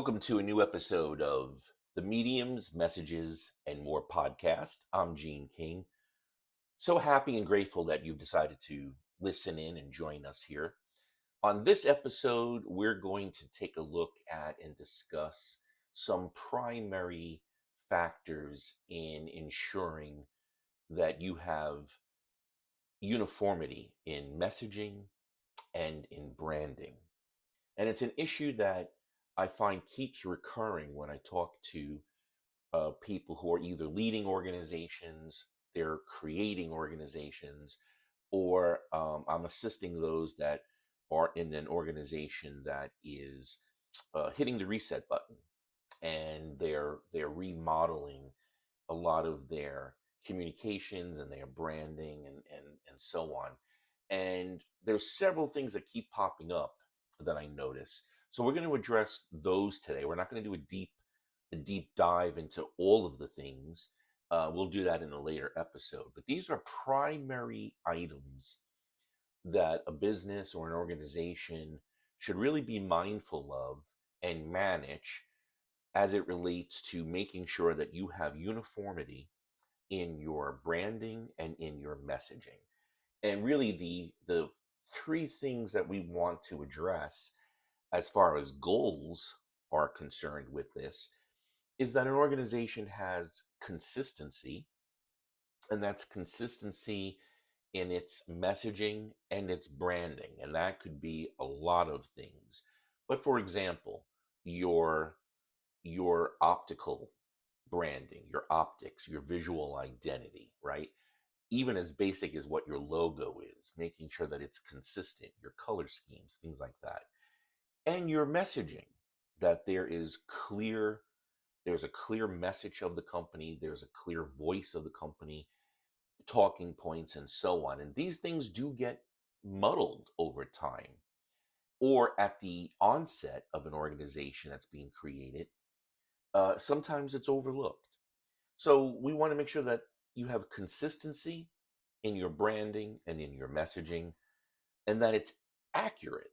Welcome to a new episode of the Mediums, Messages, and More podcast. I'm Gene King. So happy and grateful that you've decided to listen in and join us here. On this episode, we're going to take a look at and discuss some primary factors in ensuring that you have uniformity in messaging and in branding. And it's an issue that I find keeps recurring when I talk to people who are either leading organizations, they're creating organizations, or I'm assisting those that are in an organization that is hitting the reset button and they're remodeling a lot of their communications and their branding and so on. And there's several things that keep popping up that I notice. So we're going to address those today. We're not going to do a deep dive into all of the things. We'll do that in a later episode. But these are primary items that a business or an organization should really be mindful of and manage as it relates to making sure that you have uniformity in your branding and in your messaging. And really the three things that we want to address as far as goals are concerned with this is that an organization has consistency, and that's consistency in its messaging and its branding. And that could be a lot of things. But for example, your your optical branding, your optics, your visual identity, right? Even as basic as what your logo is, making sure that it's consistent, your color schemes, things like that. And your messaging, that there's a clear message of the company, there's a clear voice of the company, talking points, and so on. And these things do get muddled over time, or at the onset of an organization that's being created. Sometimes it's overlooked. So we want to make sure that you have consistency in your branding and in your messaging, and that it's accurate.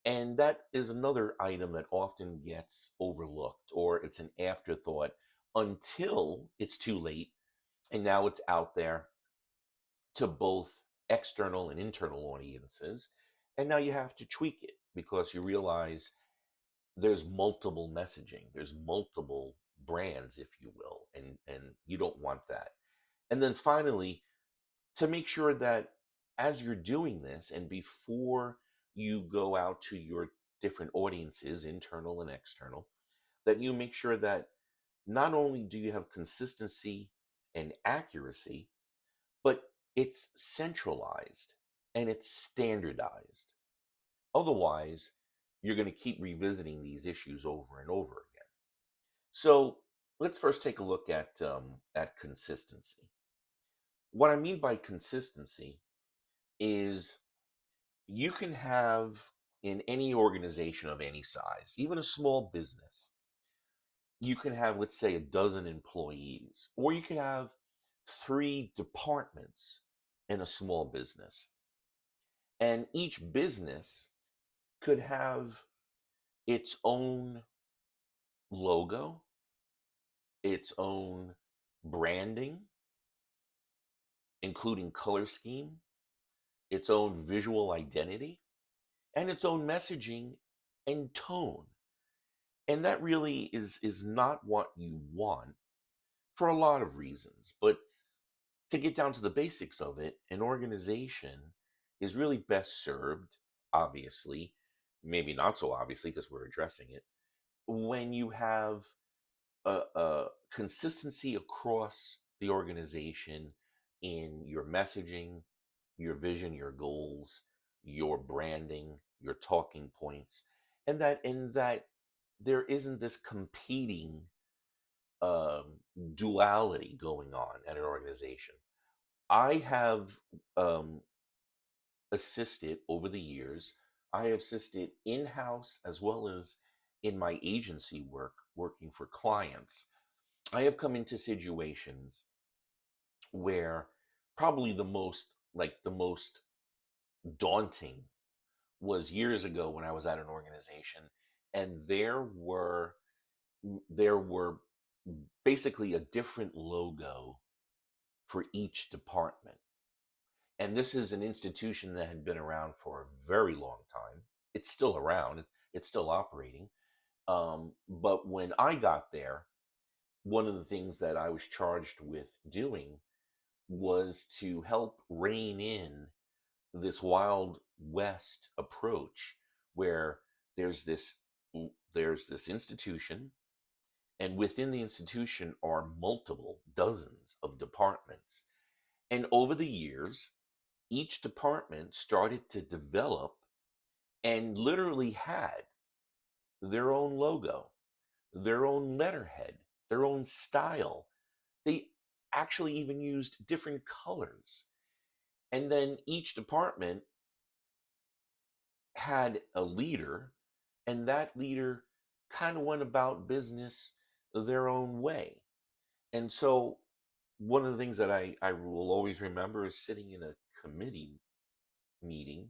And that is another item that often gets overlooked, or it's an afterthought until it's too late. And now it's out there to both external and internal audiences. And now you have to tweak it because you realize there's multiple messaging, there's multiple brands, if you will, and you don't want that. And then finally, to make sure that as you're doing this and before you go out to your different audiences, internal and external, that you make sure that not only do you have consistency and accuracy, but it's centralized and it's standardized. Otherwise, you're going to keep revisiting these issues over and over again. So let's first take a look at consistency. What I mean by consistency is you can have in any organization of any size, even a small business, you can have, let's say, a dozen employees, or you can have three departments in a small business. And each business could have its own logo, its own branding, including color scheme, its own visual identity, and its own messaging and tone. And that really is not what you want for a lot of reasons. But to get down to the basics of it, an organization is really best served, obviously, maybe not so obviously because we're addressing it, when you have a consistency across the organization in your messaging, your vision, your goals, your branding, your talking points, and that there isn't this competing um, duality going on at an organization. I have um, assisted over the years. I have assisted in house as well as in my agency work, working for clients. I have come into situations where probably the most daunting was years ago when I was at an organization and there were basically a different logo for each department. And this is an institution that had been around for a very long time. It's still around, it's still operating. But when I got there, one of the things that I was charged with doing was to help rein in this Wild West approach where there's this there's this institution, and within the institution are multiple dozens of departments. And over the years, each department started to develop and literally had their own logo, their own letterhead, their own style. They actually even used different colors. And then each department had a leader, and that leader kind of went about business their own way. And so, one of the things that I will always remember is sitting in a committee meeting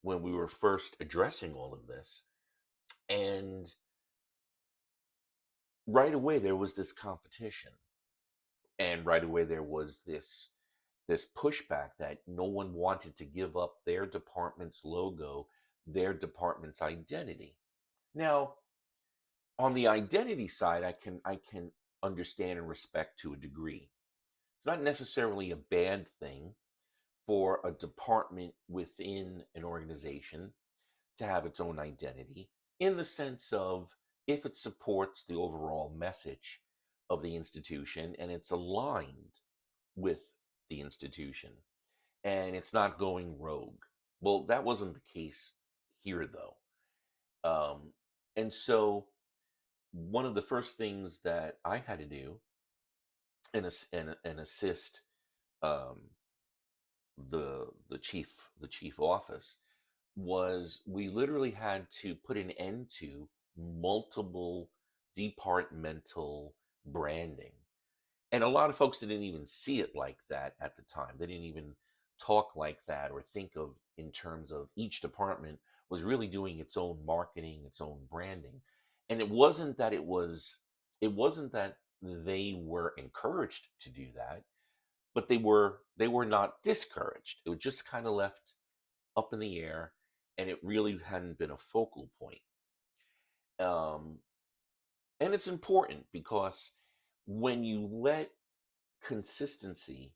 when we were first addressing all of this. And right away, there was this competition. And right away, there was this pushback that no one wanted to give up their department's logo, their department's identity. Now, on the identity side, I can understand and respect to a degree. It's not necessarily a bad thing for a department within an organization to have its own identity, in the sense of if it supports the overall message of the institution and it's aligned with the institution and it's not going rogue. Well, that wasn't the case here, though. And so, one of the first things that I had to do and assist um, the chief office was we literally had to put an end to multiple departmental branding. And a lot of folks didn't even see it like that at the time. They didn't even talk like that or think of in terms of each department was really doing its own marketing, its own branding. And it wasn't that they were encouraged to do that, but they were not discouraged. It was just kind of left up in the air, and it really hadn't been a focal point. Um, and it's important because when you let consistency,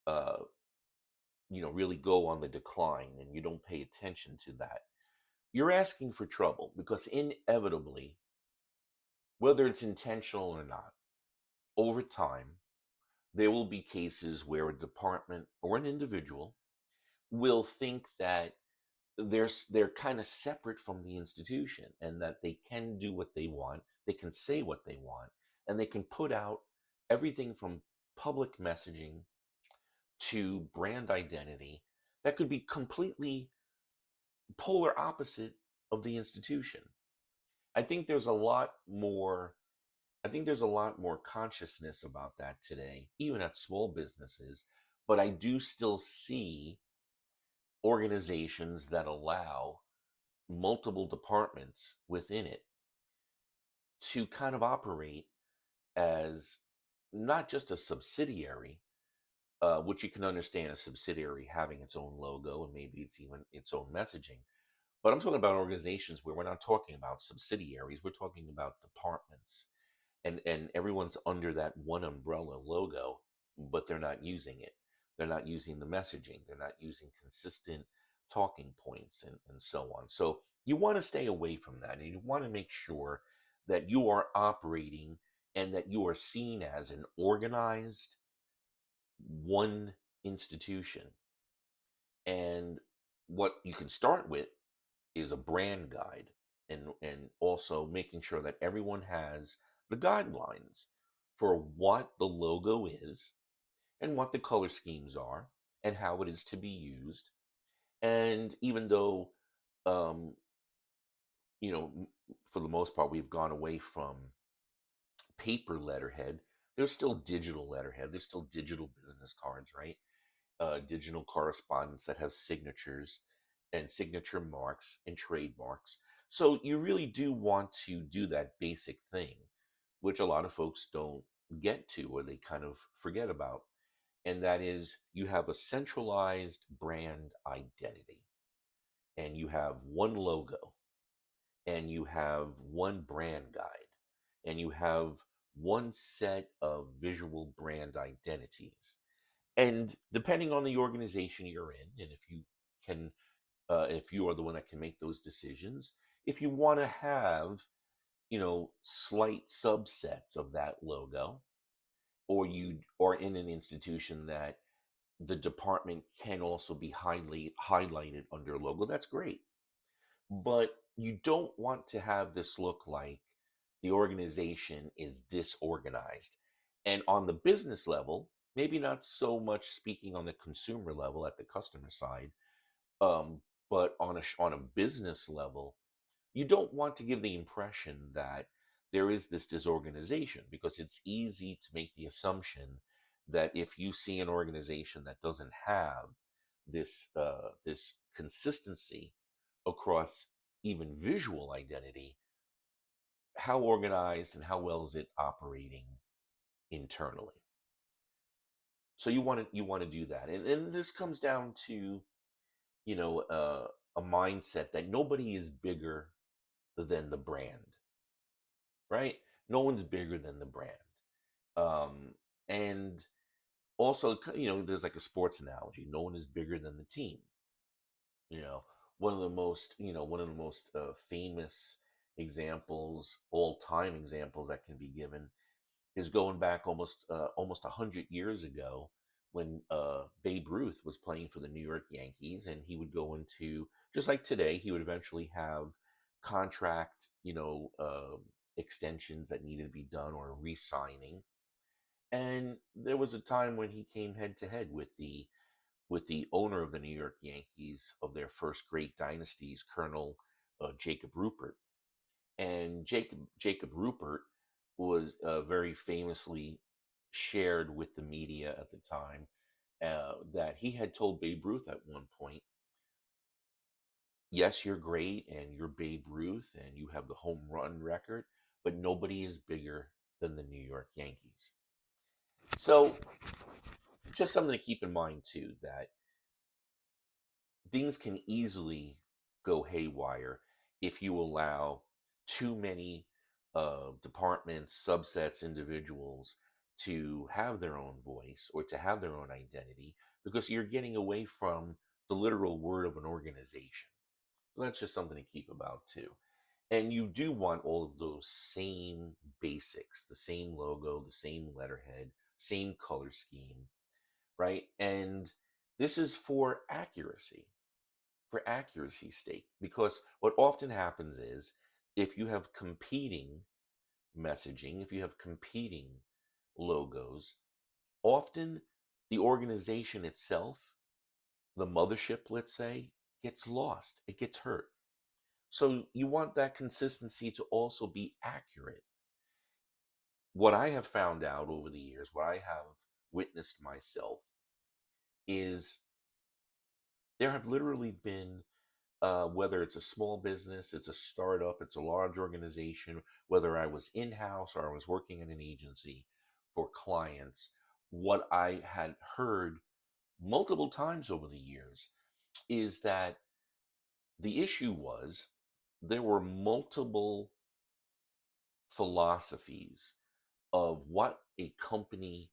uh, really go on the decline and you don't pay attention to that, you're asking for trouble because inevitably, whether it's intentional or not, over time, there will be cases where a department or an individual will think that they're kind of separate from the institution and that they can do what they want, they can say what they want, and they can put out everything from public messaging to brand identity that could be completely polar opposite of the institution. I think there's a lot more I think there's a lot more consciousness about that today, even at small businesses, but I do still see organizations that allow multiple departments within it to kind of operate as not just a subsidiary, which you can understand a subsidiary having its own logo and maybe it's even its own messaging. But I'm talking about organizations where we're not talking about subsidiaries, we're talking about departments. And everyone's under that one umbrella logo, but they're not using it. They're not using the messaging. They're not using consistent talking points and so on. So you want to stay away from that. And you want to make sure that you are operating and that you are seen as an organized one institution. And what you can start with is a brand guide, and also making sure that everyone has the guidelines for what the logo is and what the color schemes are and how it is to be used. And even though um, for the most part we've gone away from paper letterhead, there's still digital letterhead, there's still digital business cards, right? Digital correspondence that have signatures and signature marks and trademarks. So you really do want to do that basic thing, which a lot of folks don't get to or they kind of forget about. And that is you have a centralized brand identity and you have one logo and you have one brand guide and you have one set of visual brand identities. And depending on the organization you're in, and if you are the one that can make those decisions, if you want to have, slight subsets of that logo, or you are in an institution that the department can also be highly highlighted under a logo, that's great. But you don't want to have this look like the organization is disorganized. And on the business level, maybe not so much speaking on the consumer level at the customer side, um, but on a business level, you don't want to give the impression that there is this disorganization because it's easy to make the assumption that if you see an organization that doesn't have this consistency across even visual identity, how organized and how well is it operating internally? So you want to do that, and this comes down to you know uh, a mindset that nobody is bigger than the brand, right? No one's bigger than the brand. And also, there's like a sports analogy. No one is bigger than the team. You know, one of the most famous examples, all-time examples that can be given is going back almost 100 years ago when Babe Ruth was playing for the New York Yankees, and he would go into, just like today, he would eventually have contract, extensions that needed to be done or re-signing. And there was a time when he came head to head with the owner of the New York Yankees of their first great dynasties, Colonel Jacob Rupert. And Jacob Rupert was very famously shared with the media at the time that he had told Babe Ruth at one point, "Yes, you're great, and you're Babe Ruth, and you have the home run record, but nobody is bigger than the New York Yankees." So, just something to keep in mind too, that things can easily go haywire if you allow too many departments, subsets, individuals to have their own voice or to have their own identity because you're getting away from the literal word of an organization. So that's just something to keep about too. And you do want all of those same basics, the same logo, the same letterhead, same color scheme, right? And this is for accuracy's sake. Because what often happens is if you have competing messaging, if you have competing logos, often the organization itself, the mothership, let's say, gets lost, it gets hurt. So you want that consistency to also be accurate. What I have found out over the years, what I have witnessed myself, is there have literally been whether it's a small business, it's a startup, it's a large organization, whether I was in house or I was working in an agency for clients, what I had heard multiple times over the years is that the issue was there were multiple philosophies of what a company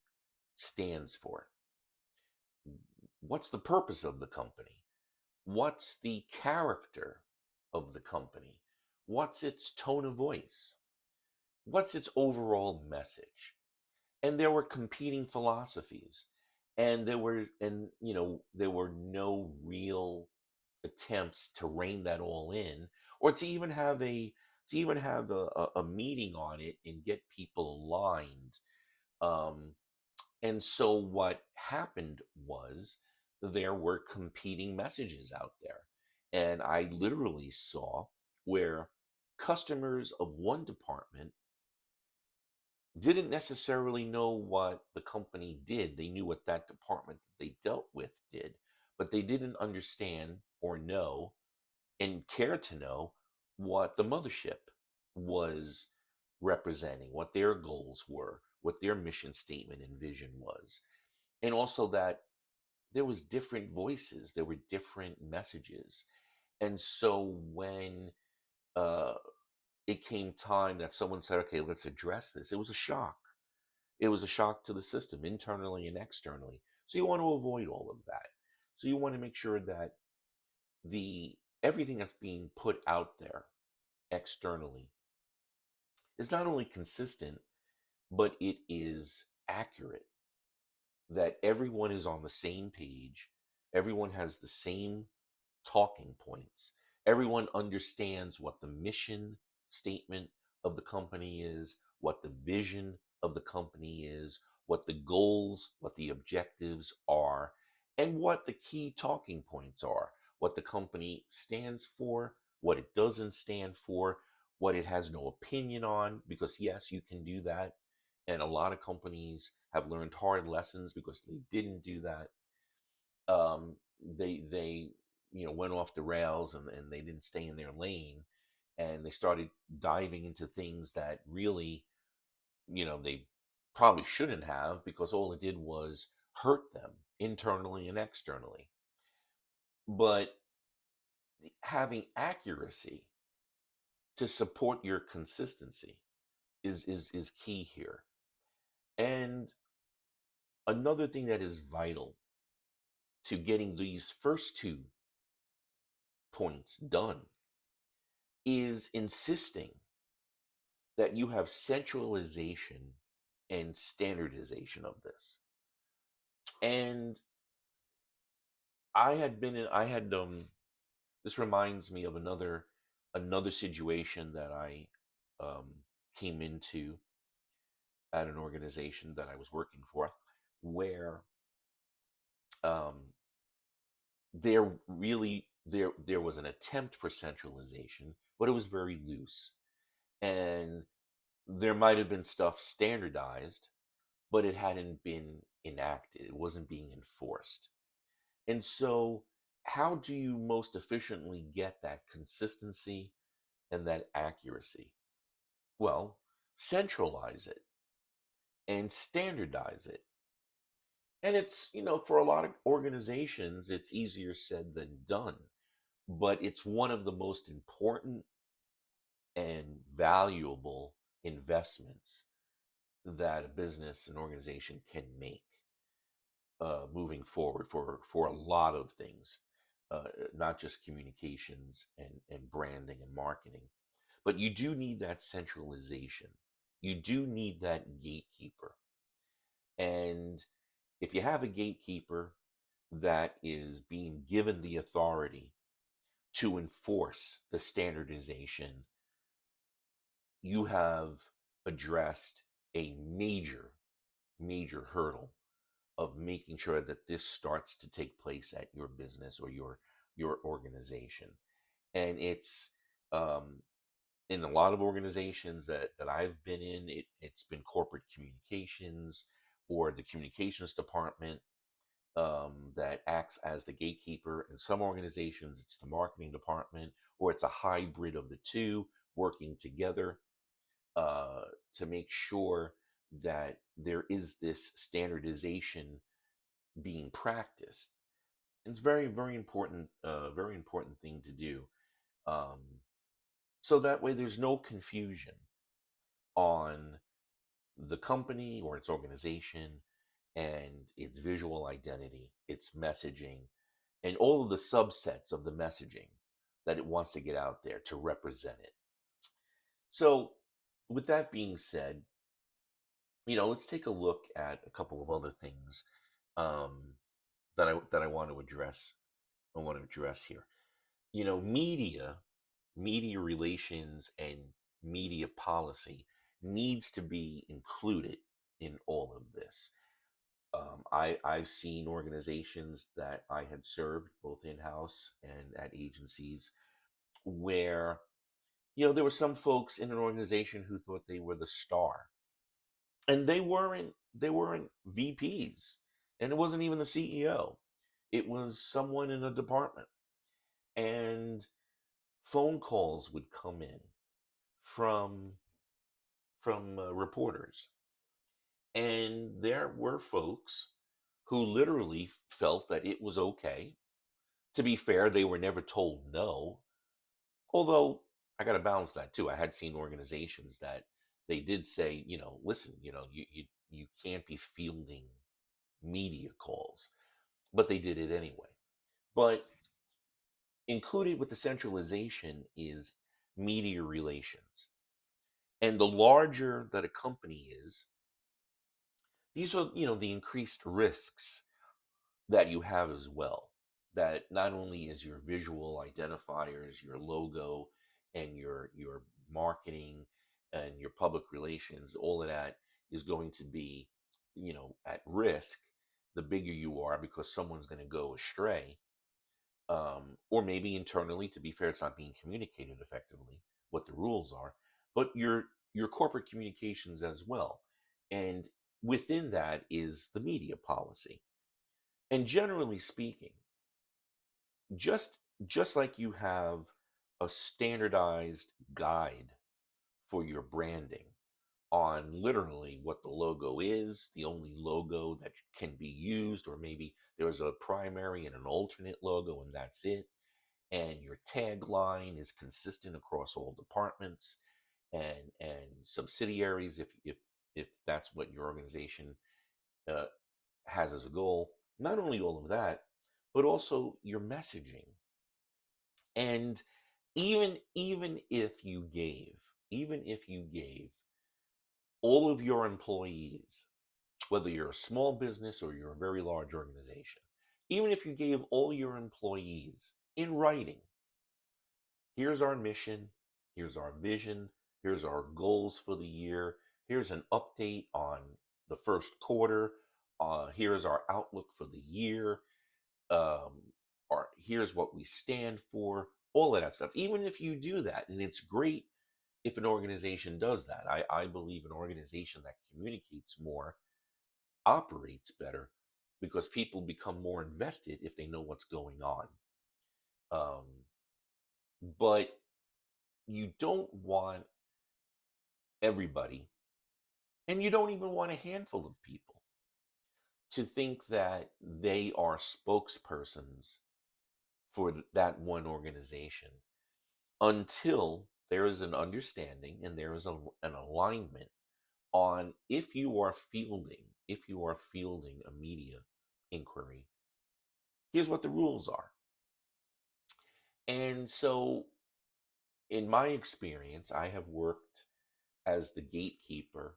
stands for. What's the purpose of the company? What's the character of the company? What's its tone of voice? What's its overall message? And there were competing philosophies. And there were no real attempts to rein that all in or to even have a meeting on it and get people aligned. Um, and so what happened was there were competing messages out there. And I literally saw where customers of one department didn't necessarily know what the company did. They knew what that department that they dealt with did, but they didn't understand or know and care to know what the mothership was representing, what their goals were, what their mission statement and vision was. And also that there was different voices, there were different messages. And so when uh, it came time that someone said, okay, let's address this, it was a shock. It was a shock to the system, internally and externally. So you want to avoid all of that. So you want to make sure that the everything that's being put out there externally is not only consistent, but it is accurate, that everyone is on the same page, everyone has the same talking points, everyone understands what the mission statement of the company is, what the vision of the company is, what the goals, what the objectives are, and what the key talking points are, what the company stands for, what it doesn't stand for, what it has no opinion on, because yes, you can do that. And a lot of companies have learned hard lessons because they didn't do that. They went off the rails, and they didn't stay in their lane, and they started diving into things that really, they probably shouldn't have, because all it did was hurt them internally and externally. But having accuracy to support your consistency is key here. And another thing that is vital to getting these first two points done is insisting that you have centralization and standardization of this. And I had this reminds me of another situation that I um, came into at an organization that I was working for, where um, there was an attempt for centralization, but it was very loose, and there might have been stuff standardized, but it hadn't been enacted. It wasn't being enforced. And so, how do you most efficiently get that consistency and that accuracy? Well, centralize it and standardize it. And it's, for a lot of organizations, it's easier said than done, but it's one of the most important and valuable investments that a business and organization can make moving forward for a lot of things, not just communications and branding and marketing. But you do need that centralization. You do need that gatekeeper. And if you have a gatekeeper that is being given the authority to enforce the standardization, you have addressed a major hurdle of making sure that this starts to take place at your business or your organization. And it's um, in a lot of organizations that I've been in, it's been corporate communications or the communications department that acts as the gatekeeper. In some organizations, it's the marketing department, or it's a hybrid of the two working together uh, to make sure that there is this standardization being practiced. It's very important thing to do. Um, so that way there's no confusion on the company or its organization and its visual identity, its messaging, and all of the subsets of the messaging that it wants to get out there to represent it. So, with that being said, let's take a look at a couple of other things um, that I want to address. I want to address here. Media relations and media policy needs to be included in all of this. I've seen organizations that I had served both in house and at agencies where there were some folks in an organization who thought they were the star, and they weren't VPs, and it wasn't even the CEO. It was someone in a department, and phone calls would come in from reporters, and there were folks who literally felt that it was okay. To be fair, they were never told no. Although I got to balance that too. I had seen organizations that they did say, listen, you can't be fielding media calls, but they did it anyway. But included with the centralization is media relations. And the larger that a company is, these are, the increased risks that you have as well. That not only is your visual identifiers, your logo, and your marketing and your public relations, all of that is going to be, at risk the bigger you are because someone's going to go astray. Or maybe internally, to be fair, it's not being communicated effectively what the rules are, but your corporate communications as well. And within that is the media policy. And generally speaking, just just like you have a standardized guide for your branding on literally what the logo is, the only logo that can be used, or maybe there's a primary and an alternate logo and that's it, and your tagline is consistent across all departments and subsidiaries, if that's what your organization uh, has as a goal. Not only all of that, but also your messaging. And even if you gave all of your employees, whether you're a small business or you're a very large organization, even if you gave all your employees in writing, here's our mission, here's our vision, here's our goals for the year, here's an update on the first quarter, here's our outlook for the year, um, or here's what we stand for, all of that stuff. Even if you do that, and it's great if an organization does that. I believe an organization that communicates more operates better because people become more invested if they know what's going on. Um, but you don't want everybody, and you don't even want a handful of people, to think that they are spokespersons for that one organization until there is an understanding and there is an alignment on if you are fielding a media inquiry, here's what the rules are. And so in my experience, I have worked as the gatekeeper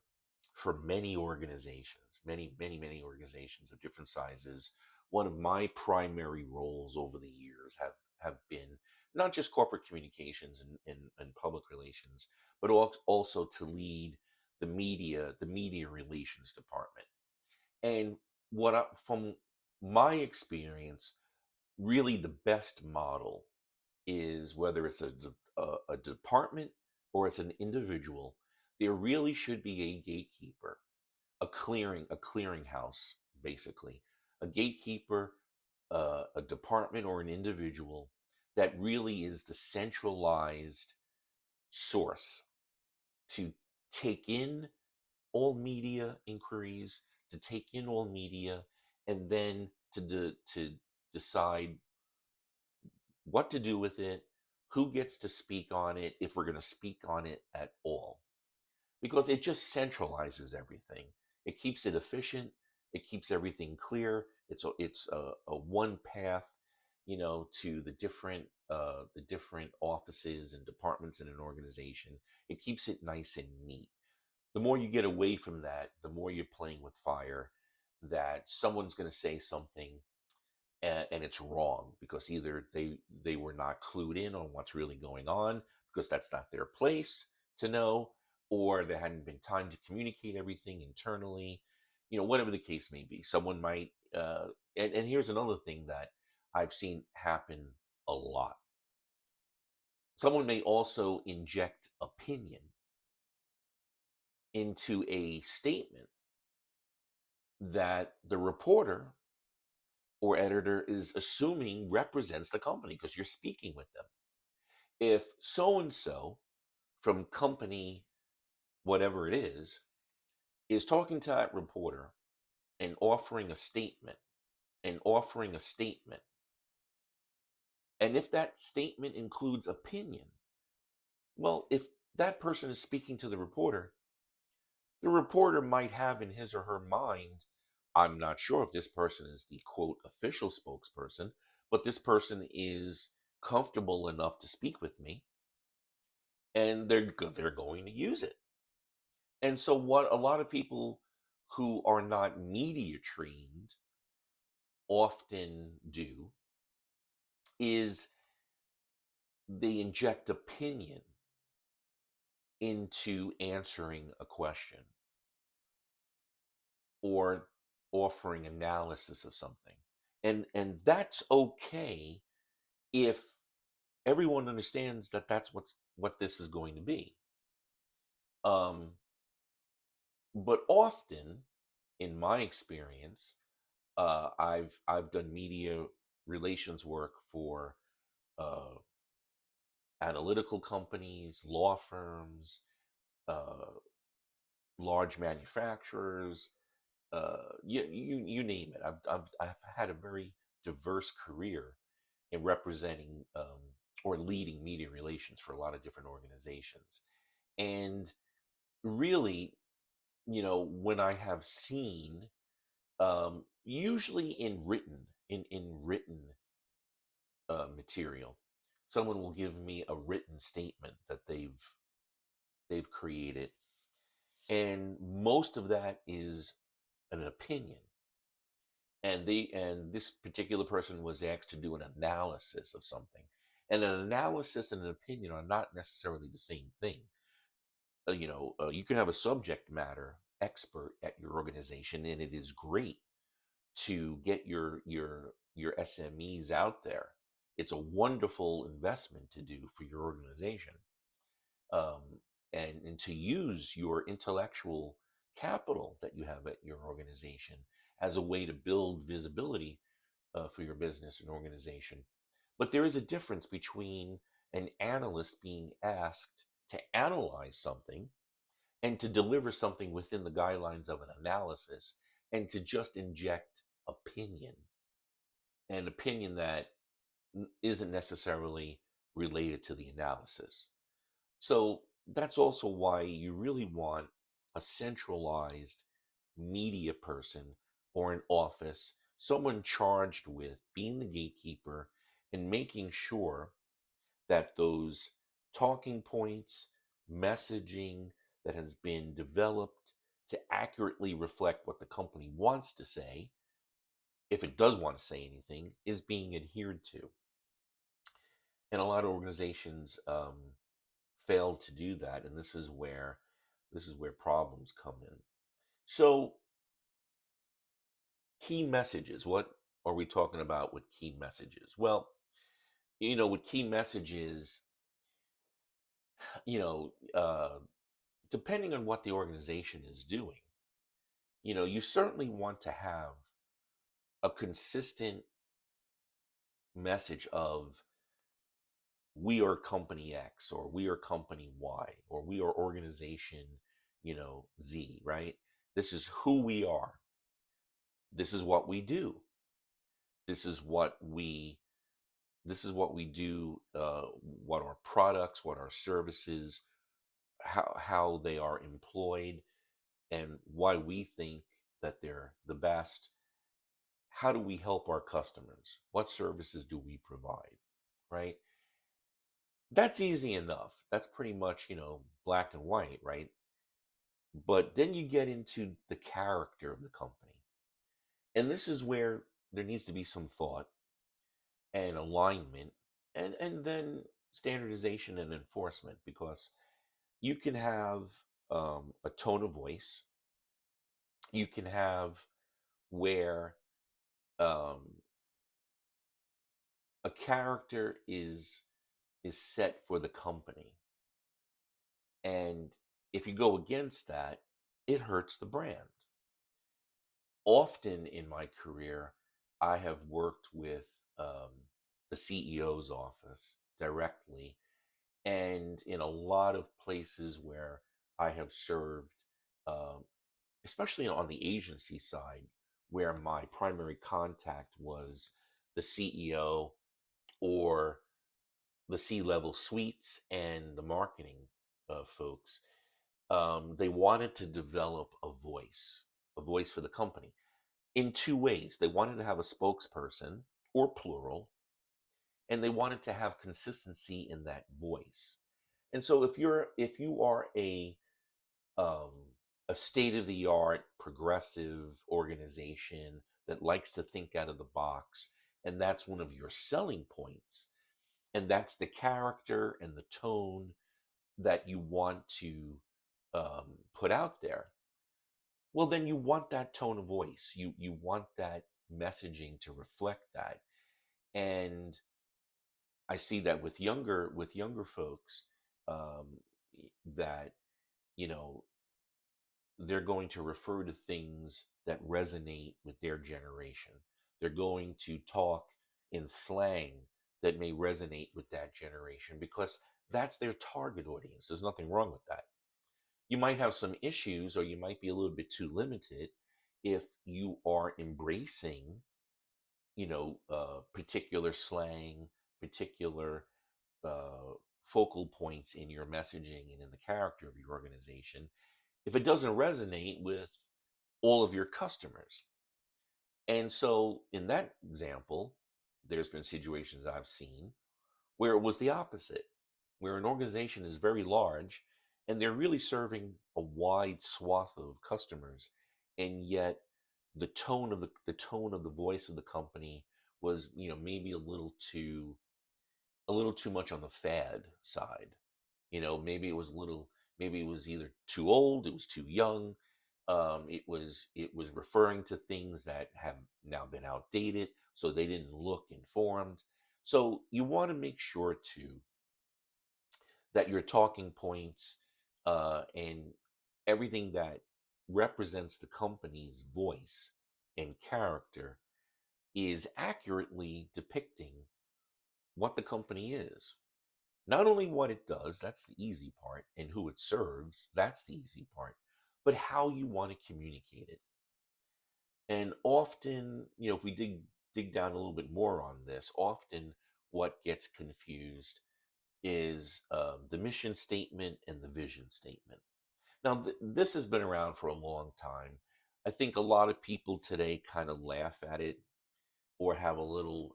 for many organizations, many organizations of different sizes. One of my primary roles over the years have been not just corporate communications and public relations, but also to lead the media relations department. And from my experience, really the best model is whether it's a department or it's an individual, there really should be a gatekeeper, a clearinghouse, basically, a gatekeeper, a department or an individual that really is the centralized source to take in all media inquiries, to take in all media, and then to decide what to do with it, who gets to speak on it, if we're going to speak on it at all. Because it just centralizes everything. It keeps it efficient. It keeps everything clear. It's a one path, to the different offices and departments in an organization. It keeps it nice and neat. The more you get away from that, the more you're playing with fire. That someone's going to say something and it's wrong because either they were not clued in on what's really going on because that's not their place to know, or there hadn't been time to communicate everything internally, whatever the case may be. Someone might and here's another thing that I've seen happen a lot. Someone may also inject opinion into a statement that the reporter or editor is assuming represents the company because you're speaking with them. If so and so from company, whatever it is talking to that reporter and offering a statement, and if that statement includes opinion, well, if that person is speaking to the reporter might have in his or her mind, I'm not sure if this person is the quote official spokesperson, but this person is comfortable enough to speak with me, and they're going to use it. And so, what a lot of people who are not media trained often do is they inject opinion into answering a question or offering analysis of something. And that's okay if everyone understands that that's what this is going to be. Um, but often, in my experience, I've done media relations work for uh, analytical companies, law firms, uh, large manufacturers, you name it. I've had a very diverse career in representing or leading media relations for a lot of different organizations. And really, when I have seen, usually in written material, someone will give me a written statement that they've created, and most of that is an opinion. And this particular person was asked to do an analysis of something, and an analysis and an opinion are not necessarily the same thing. You can have a subject matter expert at your organization, and it is great to get your SMEs out there. It's a wonderful investment to do for your organization, um, and to use your intellectual capital that you have at your organization as a way to build visibility for your business and organization. But there is a difference between an analyst being asked to analyze something and to deliver something within the guidelines of an analysis, and to just inject opinion, an opinion that isn't necessarily related to the analysis. So that's also why you really want a centralized media person or an office, someone charged with being the gatekeeper and making sure that those talking points, messaging that has been developed to accurately reflect what the company wants to say, if it does want to say anything, is being adhered to. And a lot of organizations fail to do that, and this is where problems come in. So, key messages. What are we talking about with key messages? Well, with key messages, you know, uh, depending on what the organization is doing, you certainly want to have a consistent message of we are company X, or we are company Y, or we are organization, Z, right? This is who we are. This is what we do. This is what we do, what our products, what our services, how they are employed, and why we think that they're the best. How do we help our customers? What services do we provide? Right? That's easy enough. That's pretty much, black and white, right? But then you get into the character of the company. And this is where there needs to be some thought and alignment, and then standardization and enforcement, because you can have a tone of voice. You can have where um, a character is set for the company, and if you go against that, it hurts the brand. Often in my career, I have worked with um, the CEO's office directly, And in a lot of places where I have served, um, especially on the agency side, where my primary contact was the CEO or the C-level suites and the marketing folks, they wanted to develop a voice for the company in two ways. They wanted to have a spokesperson or plural, and they wanted to have consistency in that voice. And so if you are um, a state of the art progressive organization that likes to think out of the box, and that's one of your selling points, and that's the character and the tone that you want to put out there, well, then you want that tone of voice. You want that messaging to reflect that. And I see that with younger folks, um, that you know they're going to refer to things that resonate with their generation. They're going to talk in slang that may resonate with that generation because that's their target audience. There's nothing wrong with that. You might have some issues or you might be a little bit too limited if you are embracing, particular slang, particular uh, focal points in your messaging and in the character of your organization, if it doesn't resonate with all of your customers. And so, in that example, there's been situations I've seen where it was the opposite, where an organization is very large and they're really serving a wide swath of customers, and yet the tone of the voice of the company was, maybe a little too much on the fad side. Maybe it was either too old, it was too young. It was referring to things that have now been outdated, so they didn't look informed. So you want to make sure too that your talking points and everything that represents the company's voice and character is accurately depicting what the company is. Not only what it does, that's the easy part, and who it serves, that's the easy part, but how you want to communicate it. And often, if we dig down a little bit more on this, often what gets confused is the mission statement and the vision statement. Now, this has been around for a long time. I think a lot of people today kind of laugh at it or have a little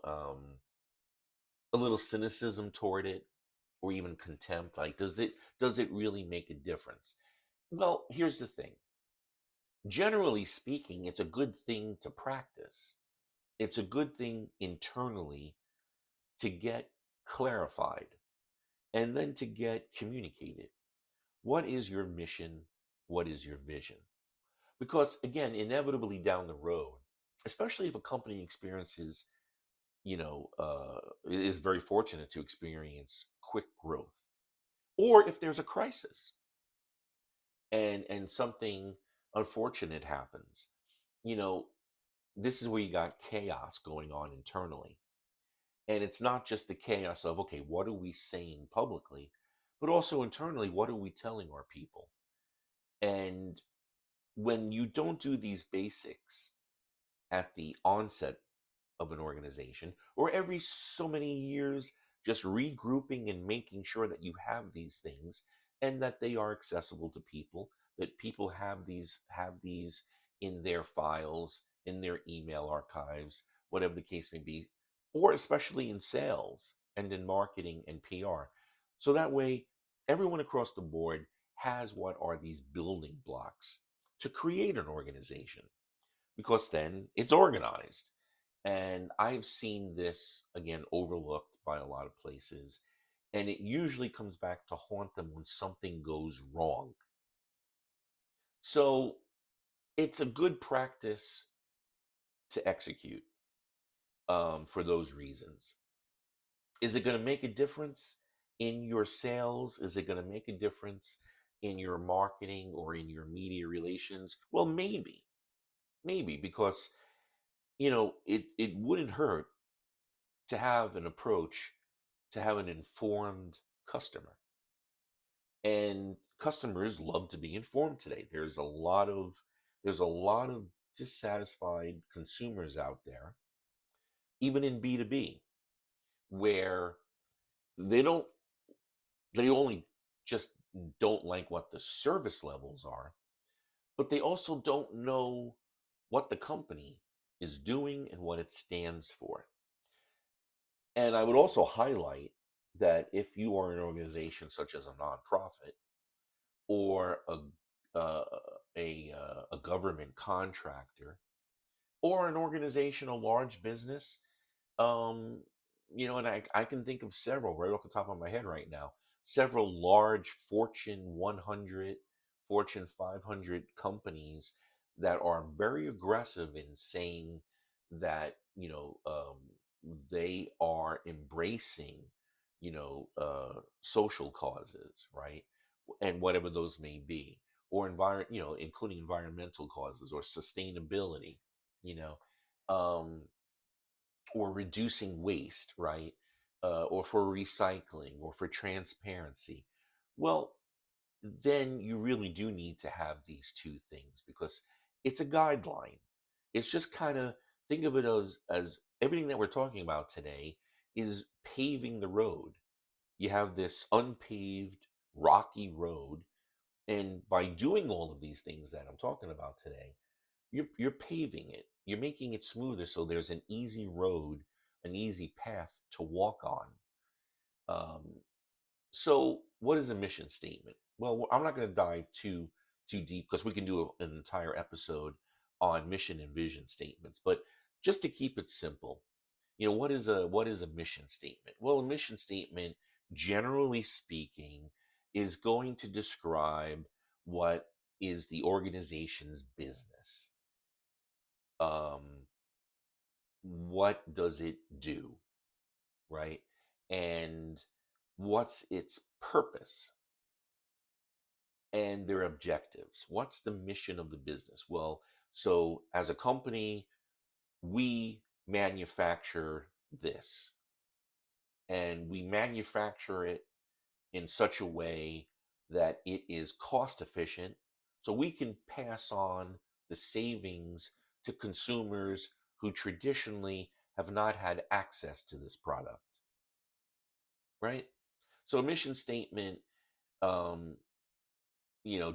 cynicism toward it or even contempt. Like, does it really make a difference? Well, here's the thing. Generally speaking, it's a good thing to practice. It's a good thing internally to get clarified and then to get communicated. What is your mission? What is your vision? Because again, inevitably down the road, especially if a company experiences, is very fortunate to experience quick growth, or if there's a crisis and something unfortunate happens, you know, this is where you got chaos going on internally. And it's not just the chaos of, okay, what are we saying publicly, but also internally, what are we telling our people? And when you don't do these basics at the onset of an organization, or every so many years, just regrouping and making sure that you have these things and that they are accessible to people, that people have these in their files, in their email archives, whatever the case may be, or especially in sales and in marketing and PR. So that way, everyone across the board has what are these building blocks to create an organization, because then it's organized. And I've seen this again overlooked by a lot of places. And it usually comes back to haunt them when something goes wrong. So it's a good practice to execute for those reasons. Is it going to make a difference in your sales? Is it going to make a difference in your marketing or in your media relations? Well, maybe because it wouldn't hurt to have an approach to have an informed customer. And customers love to be informed today. There's a lot of dissatisfied consumers out there, even in B2B, where they don't they only just don't like what the service levels are, but they also don't know what the company is doing and what it stands for. And I would also highlight that if you are an organization such as a nonprofit or uh, a government contractor or an organization, a large business, um, and I can think of several right off the top of my head right now, several large Fortune 100, Fortune 500 companies that are very aggressive in saying that, they are embracing, social causes, right? And whatever those may be, or including environmental causes or sustainability, you know. Um, or reducing waste, right? Or for recycling or for transparency. Well, then you really do need to have these two things because it's a guideline. It's just kind of think of it as everything that we're talking about today is paving the road. You have this unpaved, rocky road, and by doing all of these things that I'm talking about today, you're paving it. You're making it smoother so there's an easy road, an easy path to walk on. Um, so, what is a mission statement? Well, I'm not going to dive too deep because we can do an entire episode on mission and vision statements. But just to keep it simple, what is a mission statement? Well, a mission statement, generally speaking, is going to describe what is the organization's business. Um, what does it do, right? And what's its purpose and their objectives? What's the mission of the business? Well, so as a company, we manufacture this and we manufacture it in such a way that it is cost efficient so we can pass on the savings to consumers who traditionally have not had access to this product, right? So a mission statement, um,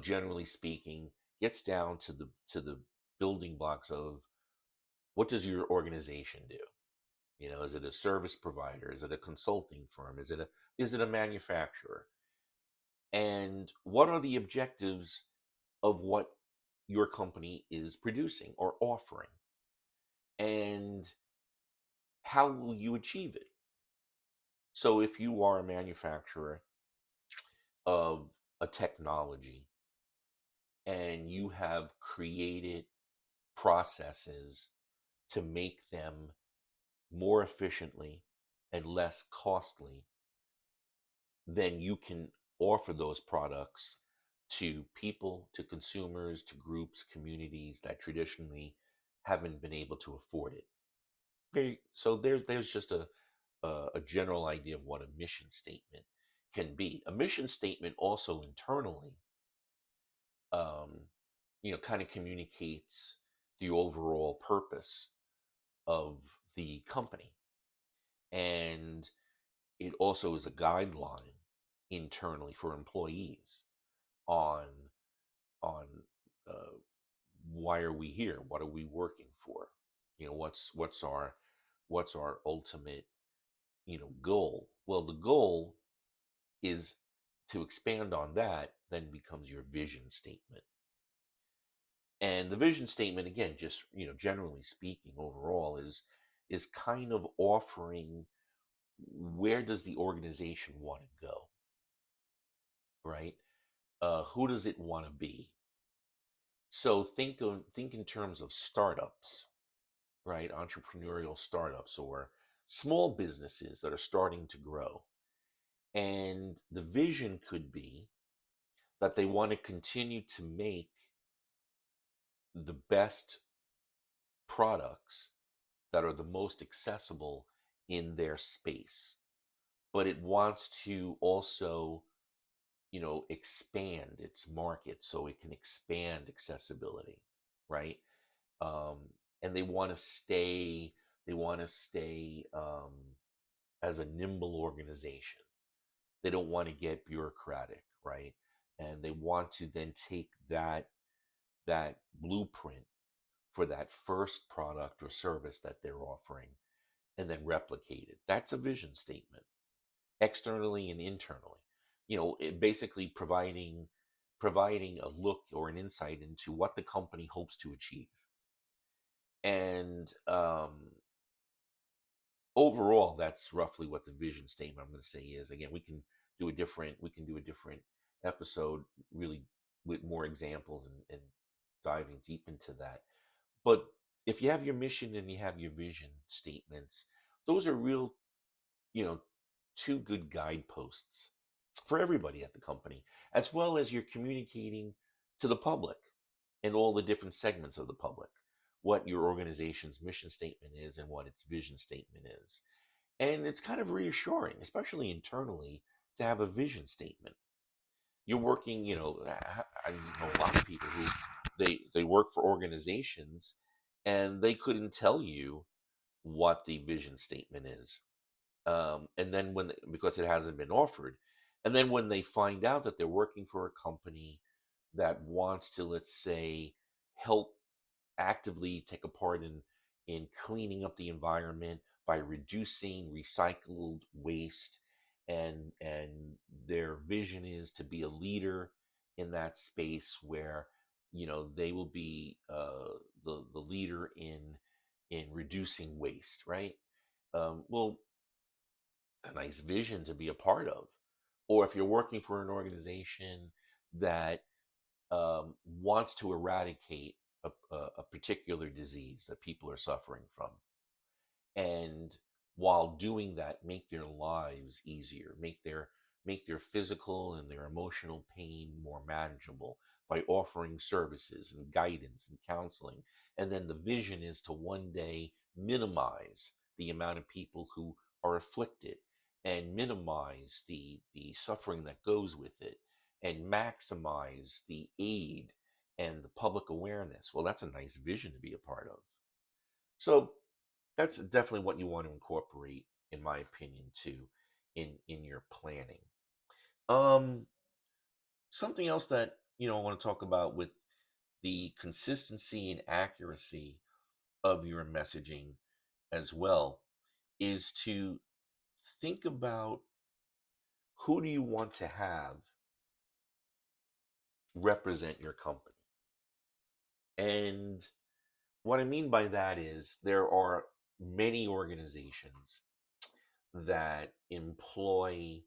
generally speaking, gets down to the building blocks of what does your organization do? Is it a service provider? Is it a consulting firm? Is it a manufacturer? And what are the objectives of what your company is producing or offering? And how will you achieve it? So if you are a manufacturer of a technology and you have created processes to make them more efficiently and less costly, then you can offer those products to people, to consumers, to groups, communities that traditionally haven't been able to afford it. Okay, so there's just a general idea of what a mission statement can be. A mission statement also internally, um, kind of communicates the overall purpose of the company. And it also is a guideline internally for employees on on uh, why are we here? What are we working for? What's our ultimate goal? Well, the goal is to expand on that. Then becomes your vision statement. And the vision statement, again, just generally speaking, overall is kind of offering where does the organization want to go, right? Who does it want to be? So think in terms of startups, right? Entrepreneurial startups or small businesses that are starting to grow. And the vision could be that they want to continue to make the best products that are the most accessible in their space. But it wants to also expand its market so it can expand accessibility, right? Um, and they want to stay as a nimble organization. They don't want to get bureaucratic, right? And they want to then take that blueprint for that first product or service that they're offering and then replicate it. That's a vision statement, externally and internally. Basically providing a look or an insight into what the company hopes to achieve. And overall, that's roughly what the vision statement I'm going to say is. Again, we can do a different episode, really, with more examples and diving deep into that. But if you have your mission and you have your vision statements, those are real, you know, two good guideposts for everybody at the company, as well as you're communicating to the public and all the different segments of the public what your organization's mission statement is and what its vision statement is. And it's kind of reassuring, especially internally, to have a vision statement. You're working, I know a lot of people who they work for organizations and they couldn't tell you what the vision statement is. And then because it hasn't been offered, and then when they find out that they're working for a company that wants to, let's say, help actively take a part in cleaning up the environment by reducing recycled waste, and their vision is to be a leader in that space where they will be the leader in reducing waste, right? Well, a nice vision to be a part of. Or if you're working for an organization that wants to eradicate a particular disease that people are suffering from, and while doing that, make their lives easier, make their physical and their emotional pain more manageable by offering services and guidance and counseling. And then the vision is to one day minimize the amount of people who are afflicted and minimize the suffering that goes with it and maximize the aid and the public awareness. Well, that's a nice vision to be a part of. So that's definitely what you want to incorporate, in my opinion, too, in your planning. Um, Something else that I want to talk about with the consistency and accuracy of your messaging as well is to think about who do you want to have represent your company. And what I mean by that is there are many organizations that employ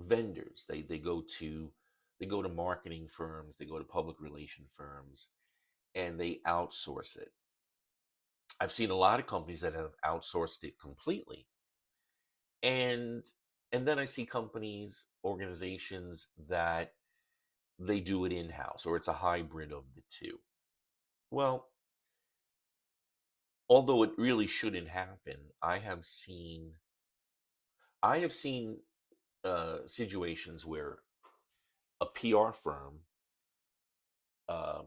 vendors. They go to marketing firms, they go to public relation firms, and they outsource it. I've seen a lot of companies that have outsourced it completely. And and then I see companies, organizations that they do it in-house, or it's a hybrid of the two. Well, although it really shouldn't happen, I have seen situations where a PR firm um,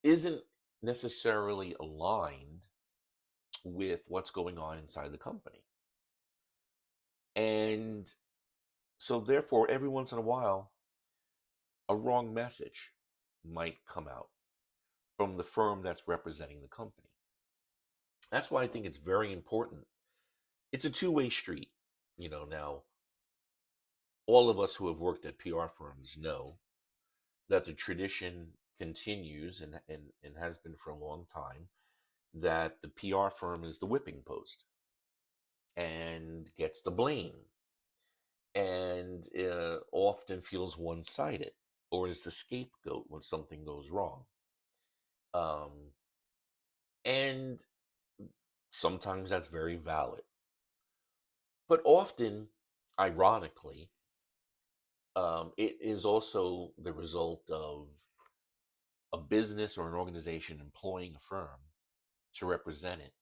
isn't necessarily aligned with what's going on inside the company. And so, therefore, every once in a while, a wrong message might come out from the firm that's representing the company. That's why I think it's very important. It's a two-way street. Now, all of us who have worked at PR firms know that the tradition continues and has been for a long time that the PR firm is the whipping post and gets the blame and often feels one sided or is the scapegoat when something goes wrong. Um, and sometimes that's very valid. But often, ironically, it is also the result of a business or an organization employing a firm to represent it,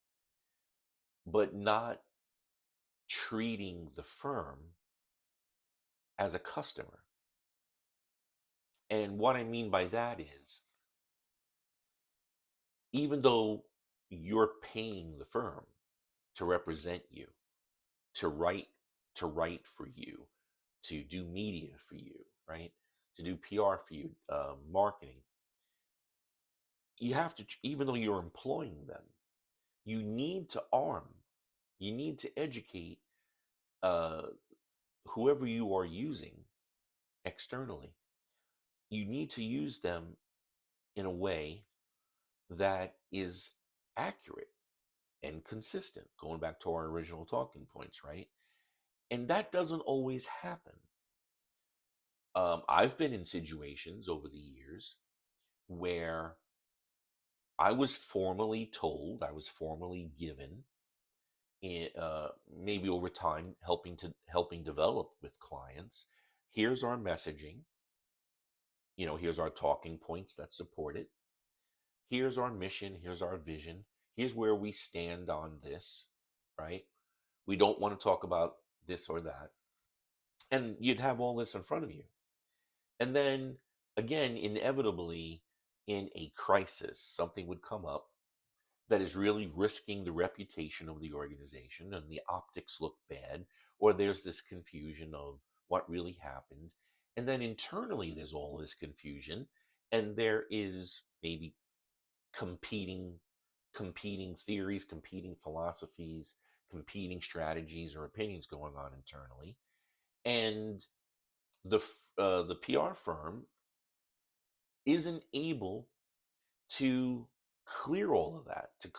but not treating the firm as a customer. And what I mean by that is, even though you're paying the firm to represent you, to write to write for you, to do media for you, right? To do PR for you, marketing. You have to, even though you're employing them, you need to arm, you need to educate uh, whoever you are using externally. You need to use them in a way that is accurate and consistent, going back to our original talking points, right? And that doesn't always happen. I've been in situations over the years where I was formally told, I was formally given, maybe over time, helping develop with clients. Here's our messaging. Here's our talking points that support it. Here's our mission. Here's our vision. Here's where we stand on this, right? We don't want to talk about this or that. And you'd have all this in front of you. And then again, inevitably, in a crisis, something would come up that is really risking the reputation of the organization, and the optics look bad, or there's this confusion of what really happened. And then internally, there's all this confusion, and there is maybe competing competing theories, competing philosophies, competing strategies or opinions going on internally. And the PR firm isn't able to clear all of that, to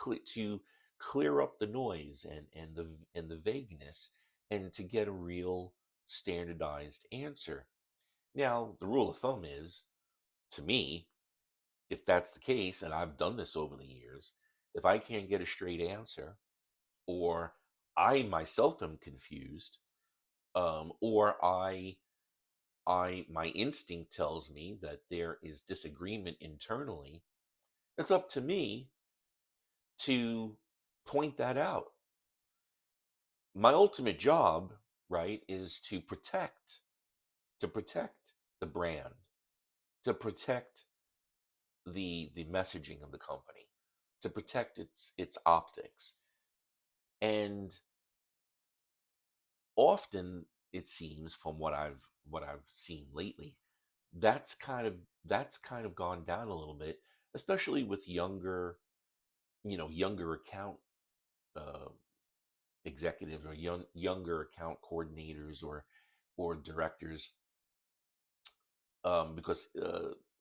clear up the noise and the vagueness, and to get a real standardized answer. Now, the rule of thumb is, to me, if that's the case, and I've done this over the years, if I can't get a straight answer, or I myself am confused, or my instinct tells me that there is disagreement internally, it's up to me to point that out. My ultimate job, right, is to protect the brand, to protect the messaging of the company, to protect its optics. And often it seems, from what I've seen lately, that's kind of gone down a little bit, especially with younger account uh, executives, or younger account coordinators, or directors, because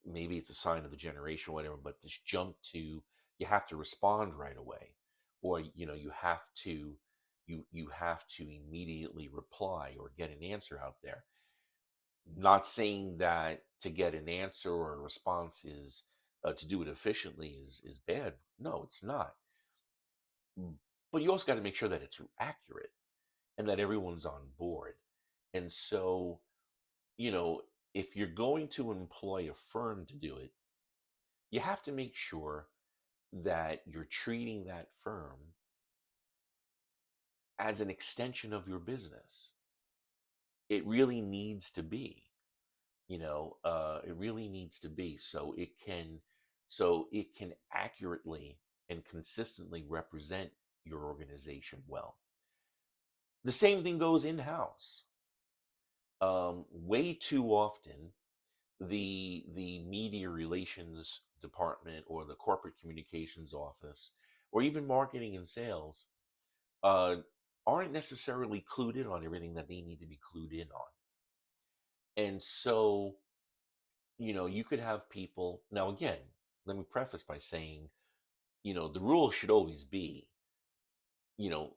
maybe it's a sign of the generation or whatever, but this jump to, you have to respond right away, or you have to immediately reply or get an answer out there. Not saying that to get an answer or a response is, to do it efficiently, is bad. No, it's not. Mm. But you also got to make sure that it's accurate and that everyone's on board. And so, you know, if you're going to employ a firm to do it, you have to make sure that you're treating that firm as an extension of your business. It really needs to be, it really needs to be, so it can accurately and consistently represent your organization well. The same thing goes in house. Way too often, the media relations department, or the corporate communications office, or even marketing and sales, uh, aren't necessarily clued in on everything that they need to be clued in on. And so, you could have people. Now, again, let me preface by saying, the rule should always be, you know,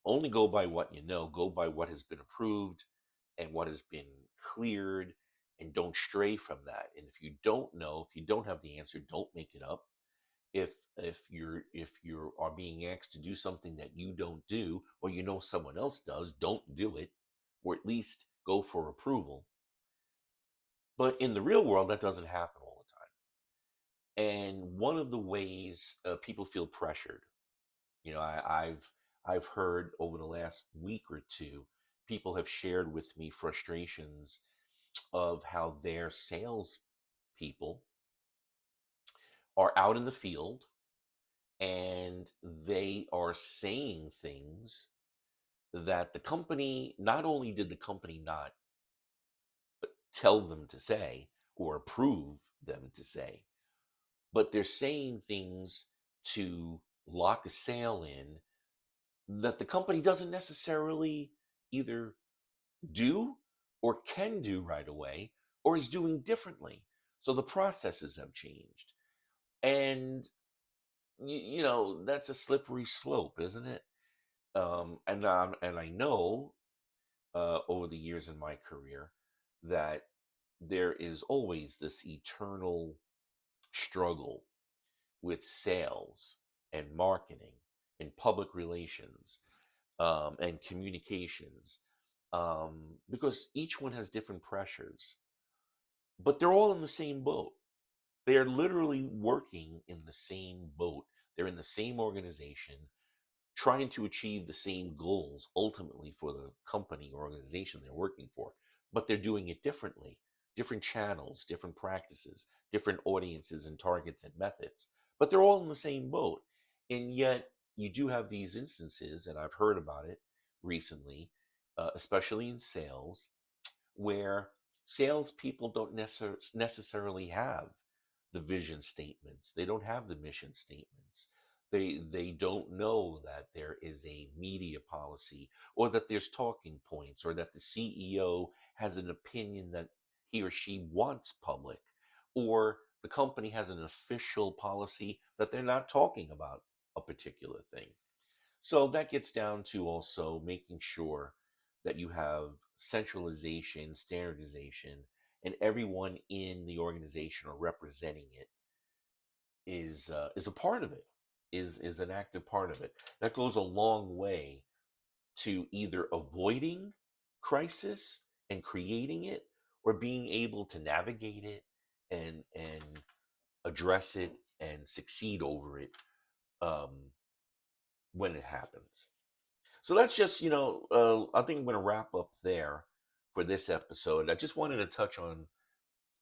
only go by what you know, go by what has been approved and what has been cleared, and don't stray from that. And if you don't know, if you don't have the answer, don't make it up. If you are being asked to do something that you don't do, or someone else does, don't do it, or at least go for approval. But in the real world, that doesn't happen all the time. And one of the ways people feel pressured, I've heard over the last week or two, people have shared with me frustrations of how their sales people are out in the field and they are saying things that the company, not only did the company not tell them to say or approve them to say, but they're saying things to lock a sale in that the company doesn't necessarily either do or can do right away or is doing differently. So the processes have changed. And, that's a slippery slope, isn't it? And I know over the years in my career that there is always this eternal struggle with sales and marketing and public relations and communications because each one has different pressures, but they're all in the same boat. They are literally working in the same boat. They're in the same organization, trying to achieve the same goals ultimately for the company or organization they're working for, but they're doing it differently. Different channels, different practices, different audiences and targets and methods, but they're all in the same boat. And yet, you do have these instances, and I've heard about it recently, especially in sales, where salespeople don't necessarily have the vision statements. They don't have the mission statements. They don't know that there is a media policy or that there's talking points or that the CEO has an opinion that he or she wants public or the company has an official policy that they're not talking about a particular thing. So that gets down to also making sure that you have centralization, standardization, and everyone in the organization or representing it is a part of it, is an active part of it. That goes a long way to either avoiding crisis and creating it, or being able to navigate it and address it and succeed over it um, when it happens. So that's just, I think I'm going to wrap up there for this episode. I just wanted to touch on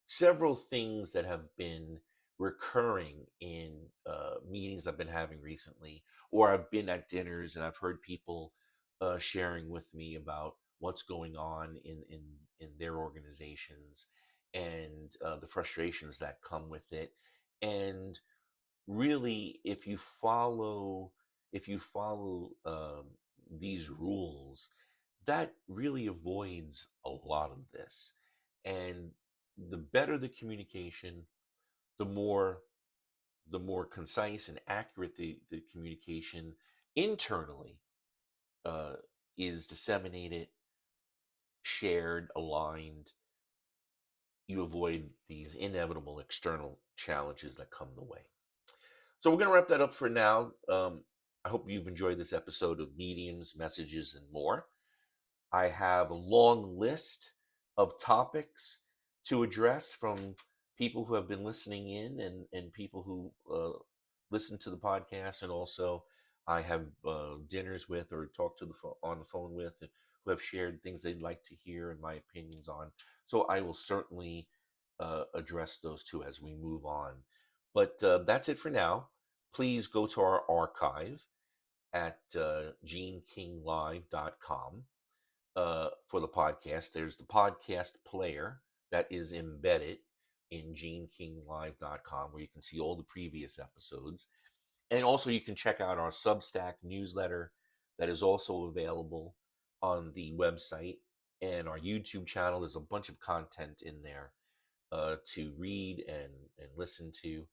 several things that have been recurring in meetings I've been having recently, or I've been at dinners and I've heard people sharing with me about what's going on in their organizations and the frustrations that come with it. And really, if you follow these rules, that really avoids a lot of this. And the better the communication, the more the more concise and accurate the communication internally uh, is disseminated, shared, aligned, you avoid these inevitable external challenges that come the way. So we're going to wrap that up for now. I hope you've enjoyed this episode of Mediums, Messages, and More. I have a long list of topics to address from people who have been listening in and people who listen to the podcast. And also, I have dinners with or talked to on the phone with who have shared things they'd like to hear and my opinions on. So I will certainly address those two as we move on. But that's it for now. Please go to our archive at genekinglive.com for the podcast. There's the podcast player that is embedded in genekinglive.com where you can see all the previous episodes. And also you can check out our Substack newsletter that is also available on the website, and our YouTube channel. There's a bunch of content in there to read and listen to,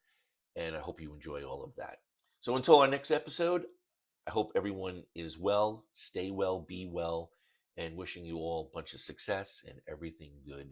and I hope you enjoy all of that. So until our next episode, I hope everyone is well, stay well, be well, and wishing you all a bunch of success and everything good.